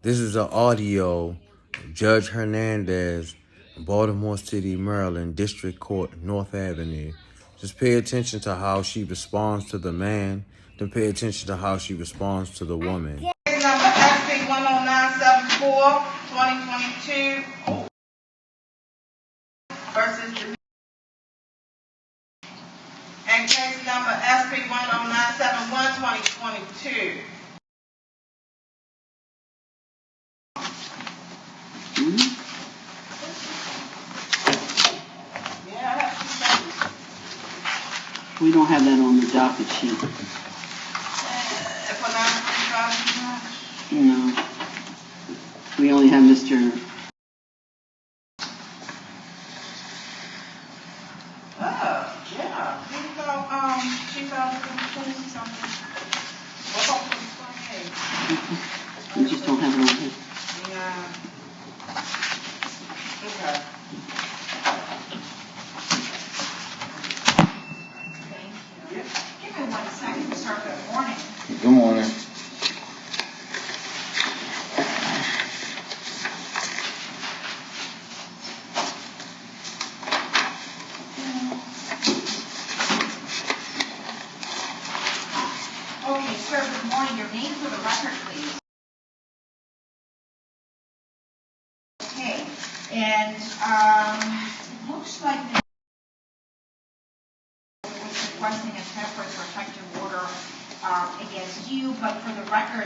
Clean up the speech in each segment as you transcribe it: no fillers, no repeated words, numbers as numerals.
This is an audio of Judge Hernandez, Baltimore City, Maryland, District Court, North Avenue. Just pay attention to how she responds to the man, then pay attention to how she responds to the woman. Case number SP 10974, 2022 versus the and case number SP 10971, 2022. We don't have that on the docket sheet. For 945? No. We only have Mr. Oh, yeah. Here we go. She found 20 something. Well, hopefully 28. We just don't have it on here. Yeah. Okay. Give me 1 second, sir. Good morning. Good morning. Okay, sir, good morning. Your name for the record, please. Okay, and it looks like the was requesting a temporary protective order against you, but for the record,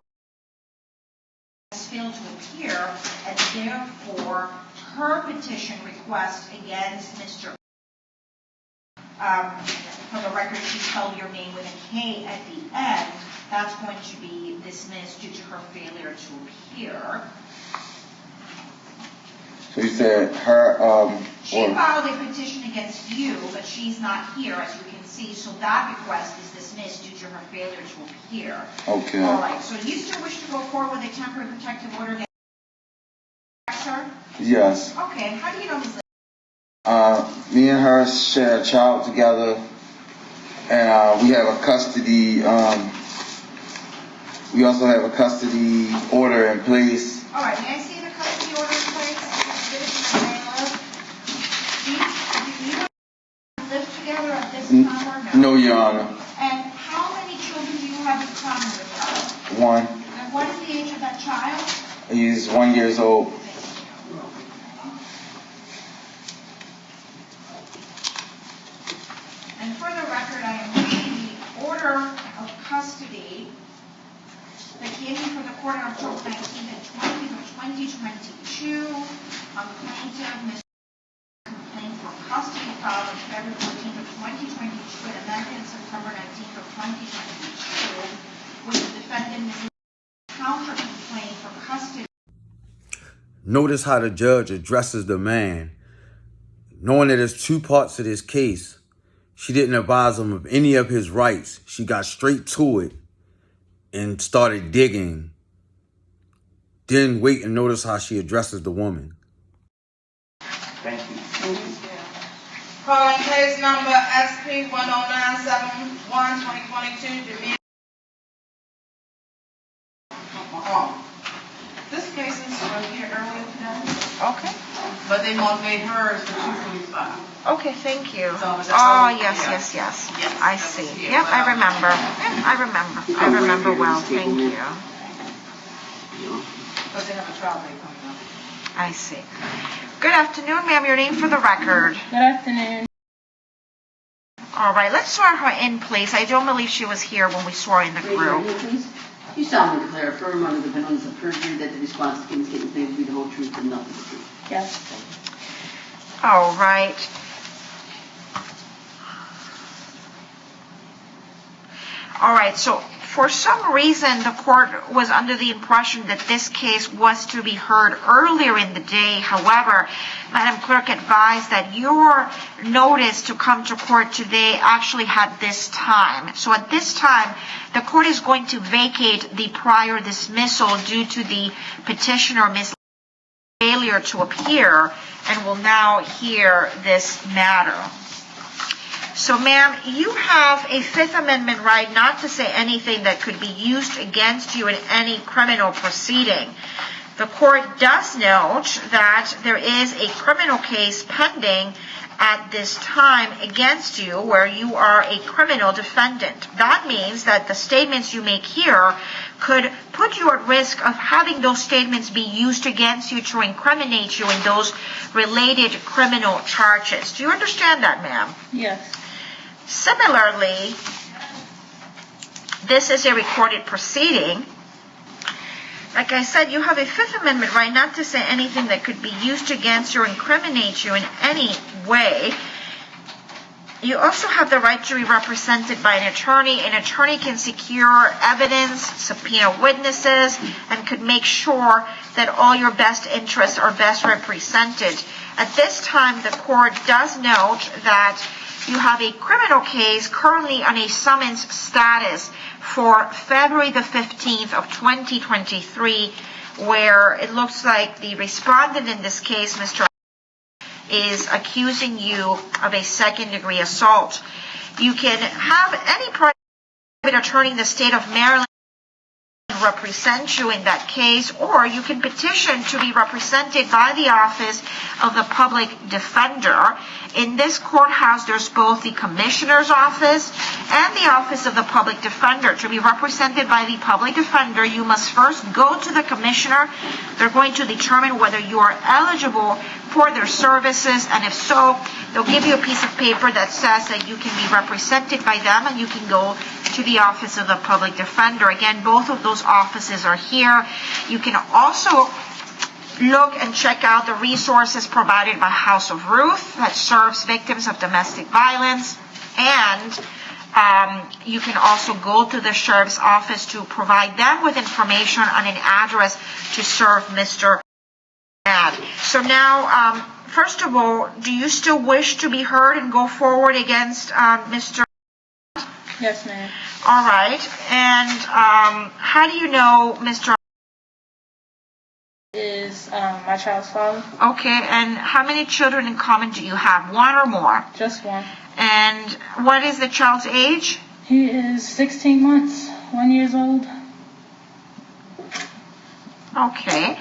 has failed to appear, and therefore her petition request against Mr. For the record, she spelled your name with a K at the end. That's going to be dismissed due to her failure to appear. So you said her, She filed a petition against you, but she's not here, as you can see, so that request is dismissed due to her failure to appear. Okay. All right, so do you still wish to go forward with a temporary protective order against sir? Yes. Okay, how do you know Ms. Lee? Me and her share a child together, and we have a custody, we also have a custody order in place. All right, may I see the custody order in place? Give it to my bailiff. Do you live together at this time or no? No, Your Honor. And how many children do you have in common with her? One. And what is the age of that child? He's 1 year old. And for the record, I am reading the order of custody that came in from the court on October 19th and 20th of 2022 on plaintiff, Mr. complaint for custody filed on February 14th of 2022 and amended September 19th of 2022 with the defendant, Ms. counter complaint for custody. Notice how the judge addresses the man. Knowing that there's two parts to this case, she didn't advise him of any of his rights. She got straight to it and started digging. Then wait and notice how she addresses the woman. Thank you. Calling case number SP 10971, 2022, Jamil. This case is from here earlier today. Okay. But they motivate hers for 245. Okay, thank you. So was it Oh, early? yes. Yes. I that was see. here. Yep, I remember. I remember well. Thank you. But they have a trial date coming up. I see. Good afternoon, ma'am. Your name for the record. Good afternoon. All right, let's swear her in, please. I don't believe she was here when we swore in the Raise your group. hand, please. You solemnly declare affirm under the penalties of perjury that the response to given statement may be the whole truth and nothing but the truth. Yes. All right. All right, so for some reason, the court was under the impression that this case was to be heard earlier in the day. However, Madam Clerk advised that your notice to come to court today actually had this time. So at this time, the court is going to vacate the prior dismissal due to the petitioner, Ms. failure to appear, and will now hear this matter. So, ma'am, you have a Fifth Amendment right not to say anything that could be used against you in any criminal proceeding. the court does note that there is a criminal case pending at this time against you where you are a criminal defendant. That means that the statements you make here could put you at risk of having those statements be used against you to incriminate you in those related criminal charges. Do you understand that, ma'am? Yes. Similarly, this is a recorded proceeding. Like I said, you have a Fifth Amendment right not to say anything that could be used against you or incriminate you in any way. You also have the right to be represented by an attorney. An attorney can secure evidence, subpoena witnesses, and could make sure that all your best interests are best represented. At this time, the court does note that you have a criminal case currently on a summons status for February the 15th of 2023, where it looks like the respondent in this case, Mr. is accusing you of a second-degree assault. You can have any private attorney in the state of Maryland represent you in that case, or you can petition to be represented by the Office of the Public Defender. In this courthouse, there's both the Commissioner's Office and the Office of the Public Defender. To be represented by the Public Defender, you must first go to the Commissioner. They're going to determine whether you are eligible for their services, and if so, they'll give you a piece of paper that says that you can be represented by them and you can go to the Office of the Public Defender. Again, both of those offices are here. You can also look and check out the resources provided by House of Ruth that serves victims of domestic violence, and you can also go to the sheriff's office to provide them with information on an address to serve Mr. Mad. So now, first of all, do you still wish to be heard and go forward against Mr. Yes, ma'am. All right. And how do you know Mr. Is my child's father? Okay, and how many children in common do you have? One or more? Just one. And what is the child's age? He is 16 months, 1 year old. Okay.